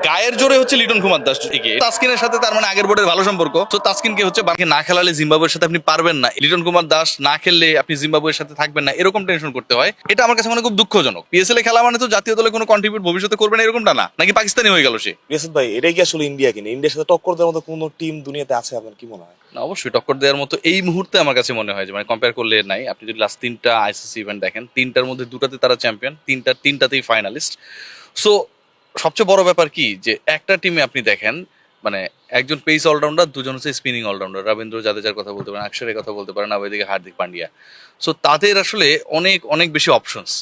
গায়ের জোরে হচ্ছে লিটন কুমার দাস এগিয়ে তাসকিনের সাথে, তার মানে আগের বোর্ডের ভালো সম্পর্ক। তো তাসকিনকে হচ্ছে বাকি না খেলালে জিম্বাবুয়ের সাথে আপনি পারবেন না, লিটন কুমার দাস না খেললে আপনি জিম্বাবুয়ের সাথে থাকবেন না, এরকম টেনশন করতে হয়। এটা আমার কাছে মনে খুব দুঃখজনক। পিএসএল এ খেলা মানে তো জাতীয় দলে কোনো কন্ট্রিবিউট ভবিষ্যতে করবে না এরকমটা না, নাকি পাকিস্তানি হয়ে গেল সে। রিয়াসত ভাই, এটাই কি আসলে ইন্ডিয়া কিনে? ইন্ডিয়ার সাথে টক্কর দেওয়ার মতো কোনো টিম দুনিয়াতে আছে আপনার কি মনে হয়? না, অবশ্যই টক্কর দেওয়ার মতো এই মুহূর্তে আমার কাছে মনে হয় যে মানে কম্পেয়ার করলে নাই। আপনি যদি লাস্ট 3টা আইসিসি ইভেন্ট দেখেন, 3টার মধ্যে 2টাতে তারা চ্যাম্পিয়ন, তিনটাতেই ফাইনালিস্ট। সো সবচেয়ে বড় ব্যাপার কি যে একটা টিমে আপনি দেখেন মানে একজন পেস অলরাউন্ডার, দুজন হচ্ছে স্পিনিং অলরাউন্ডার। রবীন্দ্র জাদেজার কথা বলতে পারেন, অক্ষরের কথা বলতে পারেন, আবার এদিকে হার্দিক পান্ডিয়া। সো তাদের আসলে অনেক অনেক বেশি অপশনস।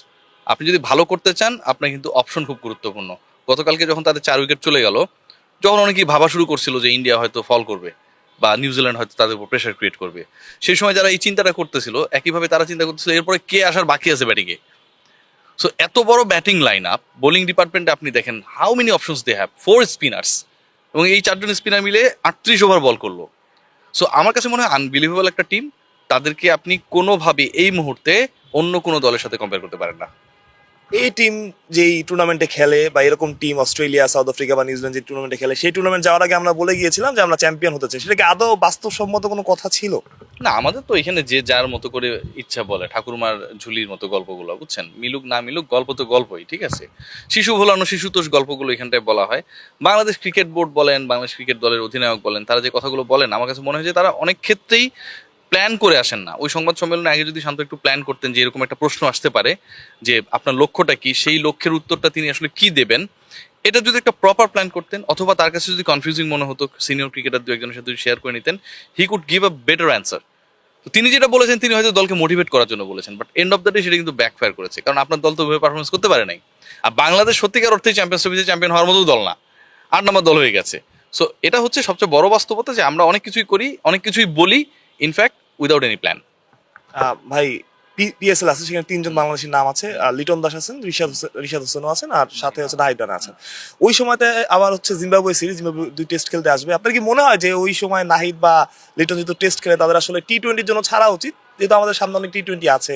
আপনি যদি ভালো করতে চান আপনার কিন্তু অপশন খুব গুরুত্বপূর্ণ। গতকালকে যখন তাদের 4 উইকেট চলে গেল, যখন অনেকেই ভাবা শুরু করছিল যে ইন্ডিয়া হয়তো ফল করবে বা নিউজিল্যান্ড হয়তো তাদের উপর প্রেশার ক্রিয়েট করবে, সেই সময় যারা এই চিন্তাটা করতেছিল একইভাবে তারা চিন্তা করতেছিল এরপরে কে আসার বাকি আছে ব্যাটিংয়ে। সো এত বড় ব্যাটিং লাইন আপ, বোলিং ডিপার্টমেন্টে আপনি দেখেন how many options they have, 4 spinners, এবং এই 4জন স্পিনার মিলে 38 ওভার বল করলো। সো আমার কাছে মনে হয় আনবিলিভেবল একটা টিম। তাদেরকে আপনি কোনোভাবে এই মুহূর্তে অন্য কোনো দলের সাথে কম্পেয়ার করতে পারেন না। এই টিম যেই টুর্নামেন্টে খেলে বা এরকম টিম অস্ট্রেলিয়া, সাউথ আফ্রিকা বা নিউজিল্যান্ড যে টুর্নামেন্টে খেলে, সেই টুর্নামেন্ট যাওয়ার আগে আমরা বলে গিয়েছিলাম যে আমরা চ্যাম্পিয়ন হতে চাই। সেটা কি আদৌ বাস্তবসম্মত কোনো কথা ছিল? না, আমাদের তো এখানে যে যার মতো করে ইচ্ছা বলে, ঠাকুরমার ঝুলির মতো গল্পগুলো, বুঝছেন, মিলুক না মিলুক গল্প তো গল্পই, ঠিক আছে। শিশু ভোলানো শিশুতোষ গল্পগুলো এখানটায় বলা হয়। বাংলাদেশ ক্রিকেট বোর্ড বলেন, বাংলাদেশ ক্রিকেট দলের অধিনায়ক বলেন, তারা যে কথাগুলো বলেন আমার কাছে মনে হয় যে তারা অনেক ক্ষেত্রেই প্ল্যান করে আসেন না। ওই সংবাদ সম্মেলনে আগে যদি শান্ত একটু প্ল্যান করতেন যে এরকম একটা প্রশ্ন আসতে পারে যে আপনার লক্ষ্যটা কি, সেই লক্ষ্যের উত্তরটা তিনি আসলে কি দেবেন, এটা যদি একটা প্রপার প্ল্যান করতেন, অথবা তার কাছে যদি কনফিউজিং মনে হতো, সিনিয়র ক্রিকেটার দু একজনের সাথে শেয়ার করে নিতেন, he could give a better answer. তিনি যেটা বলেছেন তিনি হয়তো দলকে মোটিভেট করার জন্য বলেছেন, but end of the day সেটা কিন্তু ব্যাকফায়ার করেছে, কারণ আপনার দল তো ওইভাবে পারফরমেন্স করতে পারে নাই। আর বাংলাদেশ সত্যিকার অর্থে চ্যাম্পিয়ন্স ট্রফিতে চ্যাম্পিয়ন হওয়ার মতো দল না, 8 নম্বর দল হয়ে গেছে। সো এটা হচ্ছে সবচেয়ে বড় বাস্তবতা যে আমরা অনেক কিছুই করি, অনেক কিছুই বলি, ইনফ্যাক্ট উইদাউট এনি প্ল্যান। ভাই, পিএসএল আছে, সেখানে 3জন বাংলাদেশের নাম আছে। লিটন দাস আছেন, রিশাদ হোসেনও আছেন, আর সাথে হচ্ছে নাহিদ রানা আছেন। ওই সময়তে আবার হচ্ছে জিম্বাবুয়ে সিরিজ, জিম্বাবুয়ে 2 টেস্ট খেলতে আসবে। আপনার কি মনে হয় যে ওই সময় নাহিদ বা লিটন যেহেতু টেস্ট খেলে তাদের আসলে টি-20-র জন্য ছাড়া উচিত, যেহেতু আমাদের সামনে অনেক টি-20 আছে,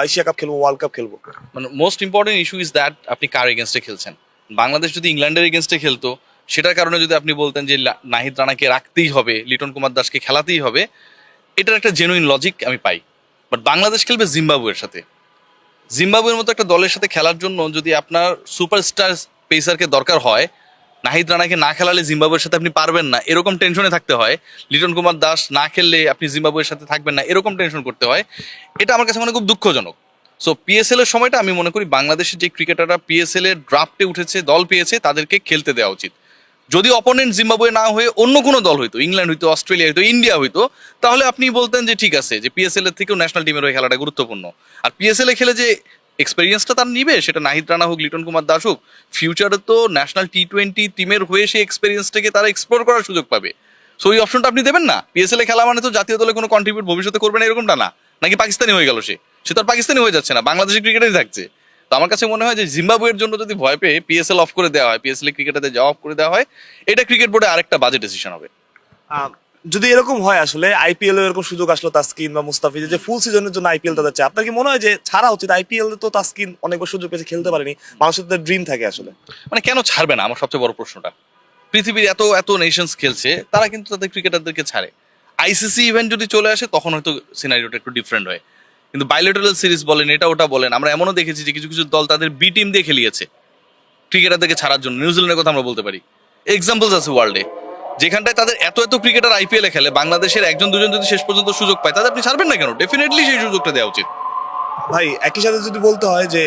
এশিয়া কাপ খেলবো, ওয়ার্ল্ড কাপ খেলবো? মানে most important issue is that আপনি কার এগেনস্টে খেলছেন। বাংলাদেশ যদি ইংল্যান্ডের এগেনস্টে খেলতো, সেটার কারণে যদি আপনি বলতেন যে নাহিদ রানাকে রাখতেই হবে, লিটন কুমার দাসকে খেলাতেই হবে, এটার একটা জেনুইন লজিক আমি পাই। বাট বাংলাদেশ খেলবে জিম্বাবুয়ের সাথে। জিম্বাবুয়ের মতো একটা দলের সাথে খেলার জন্য যদি আপনার সুপারস্টার পেসারকে দরকার হয়, নাহিদ রানাকে না খেলালে জিম্বাবুয়ের সাথে আপনি পারবেন না এরকম টেনশনে থাকতে হয়, লিটন কুমার দাস না খেললে আপনি জিম্বাবুয়ের সাথে থাকবেন না এরকম টেনশন করতে হয়, এটা আমার কাছে মনে খুব দুঃখজনক। সো পিএসএল এর সময়টা আমি মনে করি বাংলাদেশের যে ক্রিকেটাররা পিএসএল এর ড্রাফটে উঠেছে, দল পেয়েছে, তাদেরকে খেলতে দেওয়া উচিত। যদি অপোনেন্ট জিম্বাবুয়ে না হয়ে অন্য কোনো দল হইতো, ইংল্যান্ড হইতো, অস্ট্রেলিয়া হইতো, ইন্ডিয়া হইতো, তাহলে আপনি বলতেন যে ঠিক আছে, যে পিএসএল এর থেকেও ন্যাশনাল টিমের হয়ে খেলাটা গুরুত্বপূর্ণ। আর পিএসএল এ খেলে যে এক্সপেরিয়েন্সটা তার নিবে, সেটা নাহিদ রানা হোক, লিটন কুমার দাস হোক, ফিউচারে তো ন্যাশনাল টি-20 টিমের হয়ে সেই এক্সপেরিয়েন্সটাকে তারা এক্সপ্লোর করার সুযোগ পাবে। সো ওই অপশনটা আপনি দেবেন না। পিএসএল এ খেলা মানে তো জাতীয় দলে কোনো কন্ট্রিবিউট ভবিষ্যতে করবে না এরকমটা না, নাকি পাকিস্তানি হয়ে গেল সে তো আর পাকিস্তানি হয়ে যাচ্ছে না, বাংলাদেশের ক্রিকেটারই থাকছে। তো আমার কাছে মনে হয় যে জিম্বাবুয়ের জন্য যদি ভয় পেয়ে পিএসএল অফ করে দেওয়া হয়, পিএসএল ক্রিকেটারদের যাওয়া অফ করে দেওয়া হয়, এটা ক্রিকেট বোর্ডে আরেকটা বাজে ডিসিশন হবে। যদি এরকম হয়, আসলে আইপিএল এরকম সুযোগ আসলো তাসকিন বা মুস্তাফিজের যে ফুল সিজনের জন্য আইপিএল তাদের চায়, আপনার কি মনে হয় যে ছাড়া উচিত? আইপিএল তো তাসকিন অনেকবার সুযোগ পেয়েছে, খেলতে পারেনি, মানুষের তো ড্রিম থাকে আসলে। মানে কেন ছাড়বে না, আমার সবচেয়ে বড় প্রশ্নটা। পৃথিবীর এত এত নেশনস খেলছে, তারা কিন্তু তাদের ক্রিকেটারদেরকে ছাড়ে। আইসিসি ইভেন্ট যদি চলে আসে তখন হয়তো সিনারিওটা একটু ডিফারেন্ট হয়, কিন্তু বাইলেটারাল সিরিজ বলেন, এটা ওটা বলেন, আমরা এমনও দেখেছি যে কিছু কিছু দল তাদের বি টিম দিয়ে খেলিয়েছে ক্রিকেটারদেরকে ছাড়ার জন্য। নিউজিল্যান্ডের কথা আমরা বলতে পারি, এক্সাম্পলস আছে ওয়ার্ল্ডে, যেখানটায় তাদের এত এত ক্রিকেটার আইপিএল এ খেলে, বাংলাদেশের একজন দুজন যদি শেষ পর্যন্ত সুযোগ পায়, তাদের আপনি ছাড়বেন না কেন? ডেফিনেটলি সেই সুযোগটা দেওয়া উচিত। ভাই, একই সাথে যদি বলতে হয় যে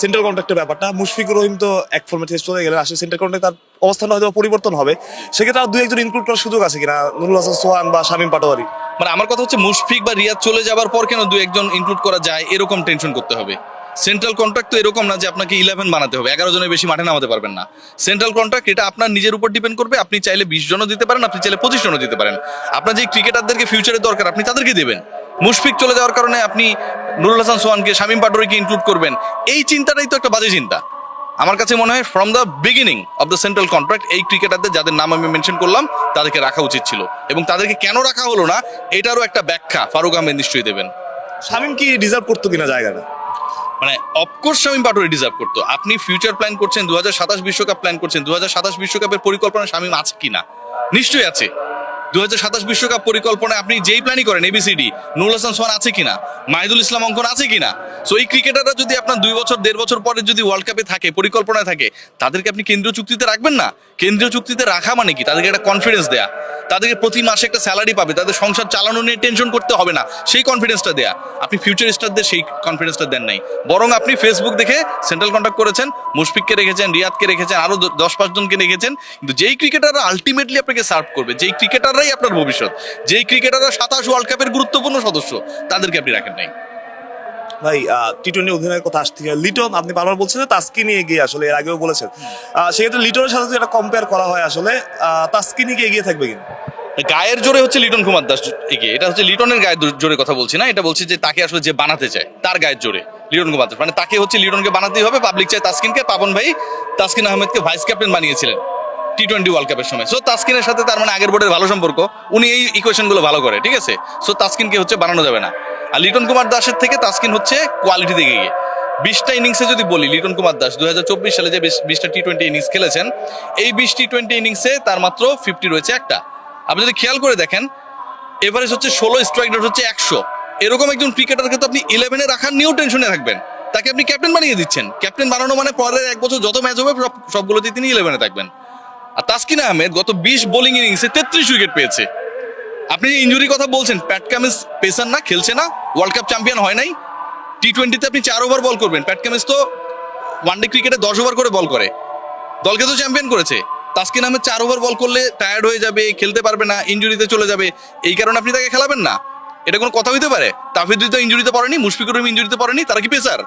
সেন্ট্রাল কন্ট্রাক্টের ব্যাপারটা, মুশফিকুর রহিম তো এক ফর্মেট থেকে চলে গেলে আসলে সেন্ট্রাল কন্ট্রাক্ট তার অবস্থান হয়তো পরিবর্তন হবে, সেক্ষেত্রে আর 2-1 জন ইনক্লুড করার সুযোগ আছে কিনা, নুরুল হাসান সোহান বা শামীম পাটোয়ারি? মানে আমার কথা হচ্ছে মুশফিক বা রিয়াদ চলে যাবার পর কেন 2-1 জন ইনক্লুড করা যায় এরকম টেনশন করতে হবে। সেন্ট্রাল কন্ট্রাক্ট তো এরকম না যে আপনাকে 11 বানাতে হবে, 11 জনের বেশি মাঠে নামাতে পারবেন না। সেন্ট্রাল কন্ট্রাক্ট এটা আপনার নিজের উপর ডিপেন্ড করবে, আপনি চাইলে 20 জনও দিতে পারেন, আপনি চাইলে 25 জনও দিতে পারেন। আপনার যে ক্রিকেটারদেরকে ফিউচারে দরকার আপনি তাদেরকে দেবেন। মুশফিক চলে যাওয়ার কারণে আপনি নুরুল হাসান সোহানকে, শামীম পাটোয়ারিকে ইনক্লুড করবেন, এই চিন্তাটাই তো একটা বাজে চিন্তা। আমার কাছে মনে হয় from the beginning of the central contract এই ক্রিকেটারদের যাদের নাম আমি মেনশন করলাম তাদেরকে রাখা উচিত ছিল, এবং তাদেরকে কেন রাখা হলো না এটারও একটা ব্যাখ্যা ফারুক আহমেদ নিশ্চয়ই দেবেন। শামীম কি ডিজার্ভ করতো কিনা জায়গাটা? মানে অফকোর্স শামীম পাটোয়ারি ডিজার্ভ করতো। আপনি ফিউচার প্ল্যান করছেন, 2027 বিশ্বকাপ প্ল্যান করছেন, 2027 বিশ্বকাপের পরিকল্পনা শামীম আছে কিনা? নিশ্চয়ই আছে। 2027 বিশ্বকাপ পরিকল্পনায় আপনি যেই প্ল্যানই করেন এবিসিডি, নুরুল হাসান সোহান আছে কিনা, মাহিদুল ইসলাম অঙ্কন আছে কিনা? সো এই ক্রিকেটাররা যদি আপনার 2 বছর 1.5 বছর পরে যদি ওয়ার্ল্ড কাপে থাকে, পরিকল্পনায় থাকে, তাদেরকে আপনি কেন্দ্রীয় চুক্তিতে রাখবেন না? কেন্দ্রীয় চুক্তিতে রাখা মানে কি? তাদেরকে একটা কনফিডেন্স দেয়া, তাদেরকে প্রতি মাসে একটা স্যালারি পাবে, তাদের সংসার চালানো নিয়ে টেনশন করতে হবে না, সেই কনফিডেন্সটা দেয়া। আপনি ফিউচার স্টারদের সেই কনফিডেন্সটা দেন নাই, বরং আপনি ফেসবুক দেখে সেন্ট্রাল কন্ট্যাক্ট করেছেন, মুশফিককে রেখেছেন, রিয়াদকে রেখেছেন, আরো 10-5 জনকে রেখেছেন, কিন্তু যেই ক্রিকেটাররা আলটিমেটলি আপনাকে সার্ভ করবে, যেই ক্রিকেটাররাই আপনার ভবিষ্যৎ, যেই ক্রিকেটাররা 27 ওয়ার্ল্ড কাপের গুরুত্বপূর্ণ সদস্য, তাদেরকে আপনি রাখেন নাই। ভাই টি-20 অধিনায়কের কথা আসতে গেলে লিটন, আপনি বারবার বলছেন যে তাসকিনি এগিয়ে, আসলে এর আগেও বলেছেন। সেক্ষেত্রে লিটনের সাথে যদি এটা কম্পেয়ার করা হয়, আসলে তাসকিনি কি এগিয়ে থাকবে কিনা? গায়ের জোরে হচ্ছে লিটন কুমার দাস এগিয়ে, এটা হচ্ছে লিটনের গায়ের জোরে কথা বলছি না, এটা বলছি যে তাকে আসলে যে বানাতে চায় তার গায়ের জোরে লিটন কুমার দাস, মানে তাকে হচ্ছে লিটনকে বানাতেই হবে। পাবলিক চায় তাসকিনকে, পাপন ভাই তাসকিন আহমেদকে ভাইস ক্যাপ্টেন বানিয়েছিলেন টি-20 ওয়ার্ল্ড কাপের সময়। সো তাসকিনের সাথে তার মানে আগের বোর্ডের ভালো সম্পর্ক, উনি এই ইকুয়েশন গুলো ভালো করে, ঠিক আছে। সো তাসকিনকে হচ্ছে বানানো যাবে না। আর লিটন কুমার দাসের থেকে তাসকিন হচ্ছে কোয়ালিটি দিকে গিয়ে। 20টা ইনিংসে যদি বলি, লিটন কুমার দাস 2024 সালে যে 20টা টি-20 ইনিংস খেলেছেন, এই 20 টি-20 ইনিংসে তার মাত্র 50 রয়েছে একটা। আপনি যদি খেয়াল করে দেখেন, এভারেজ হচ্ছে 16, স্ট্রাইক রেট হচ্ছে 100। এরকম একজন ক্রিকেটারকে তো আপনি 11-এ রাখার নিয়েও টেনশনে থাকবেন, তাকে আপনি ক্যাপ্টেন বানিয়ে দিচ্ছেন। ক্যাপ্টেন বানানো মানে পরের 1 বছর যত ম্যাচ হবে সবগুলোতেই তিনি 11-এ থাকবেন। আর তাসকিন আহমেদ গত 20 বোলিং ইনিংসে 33 উইকেট পেয়েছে। আপনি ইনজুরি কথা বলছেন, প্যাট কামিন্স পেসার না, খেলছে না, ওয়ার্ল্ড কাপ চ্যাম্পিয়ন হয় নাই। টি-20তে আপনি 4 ওভার বল করবেন, প্যাট কামিন্স তো ওয়ানডে ক্রিকেটে 10 ওভার করে বল করে, দলকে তো চ্যাম্পিয়ন করেছে। তাসকিন আহমেদ 4 ওভার বল করলে টায়ার্ড হয়ে যাবে, খেলতে পারবে না, ইনজুরিতে চলে যাবে, এই কারণে আপনি তাকে খেলাবেন না? এটা কোনো কথা হইতে পারে? তাফিদ তো ইনজুরিতে পড়েনি, মুশফিকুর রহিম ইনজুরিতে পড়েনি, তারা কি পেসার?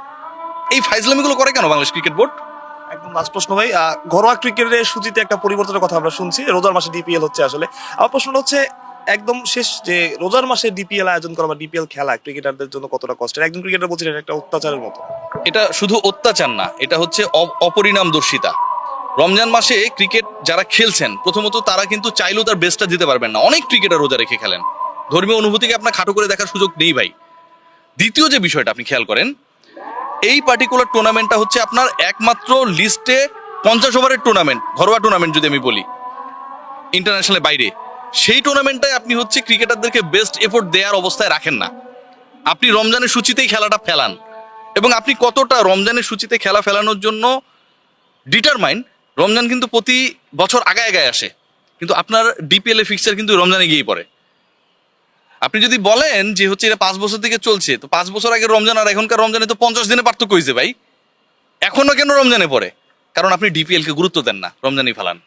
এই ফাইজলামিগুলো করে কেন বাংলাদেশ ক্রিকেট বোর্ড? একদম লাস্ট প্রশ্ন ভাই, ঘরোয়া ক্রিকেটের সূচিতে একটা পরিবর্তনের কথা আমরা শুনছি, রোজার মাসে ডিপিএল হচ্ছে। আসলে আমার প্রশ্নটা হচ্ছে একদম শেষ, যে রোজার মাসে ডিপিএল আয়োজন করা বা ডিপিএল খেলা ক্রিকেটারদের জন্য কতটা কষ্টের? একজন ক্রিকেটার বলছেন এটা একটা অত্যাচারের মতো। এটা শুধু অত্যাচার না, এটা হচ্ছে অপরিণামদর্শিতা। রমজান মাসে ক্রিকেট যারা খেলছেন, প্রথমত তারা কিন্তু চাইলেও তার বেস্টটা দিতে পারবেন না। অনেক ক্রিকেটার রোজা রেখে খেলেন, ধর্মীয় অনুভূতিকে আপনার খাটো করে দেখার সুযোগ নেই ভাই। দ্বিতীয় যে বিষয়টা আপনি খেয়াল করেন, এই পার্টিকুলার টুর্নামেন্টটা হচ্ছে আপনার একমাত্র লিস্টে 50 ওভারের টুর্নামেন্ট, ঘরোয়া টুর্নামেন্ট যদি আমি বলি ইন্টারন্যাশনালের বাইরে, সেই টুর্নামেন্টটায় আপনি হচ্ছে ক্রিকেটারদেরকে বেস্ট এফোর্ট দেওয়ার অবস্থায় রাখেন না। আপনি রমজানের সূচিতেই খেলাটা ফেলান, এবং আপনি কতটা রমজানের সূচিতে খেলা ফেলানোর জন্য ডিটারমাইন, রমজান কিন্তু প্রতি বছর আগায় আগায় আসে, কিন্তু আপনার ডিপিএল এ ফিক্সচার কিন্তু রমজানে গিয়েই পড়ে। আপনি যদি বলেন যে হচ্ছে এটা 5 বছর থেকে চলছে, তো 5 বছর আগে রমজান আর এখনকার রমজানে তো 50 দিনে পার্থক্য হয়েছে ভাই। এখনো কেন রমজানে পড়ে? কারণ আপনি ডিপিএল কে গুরুত্ব দেন না, রমজানই ফেলান।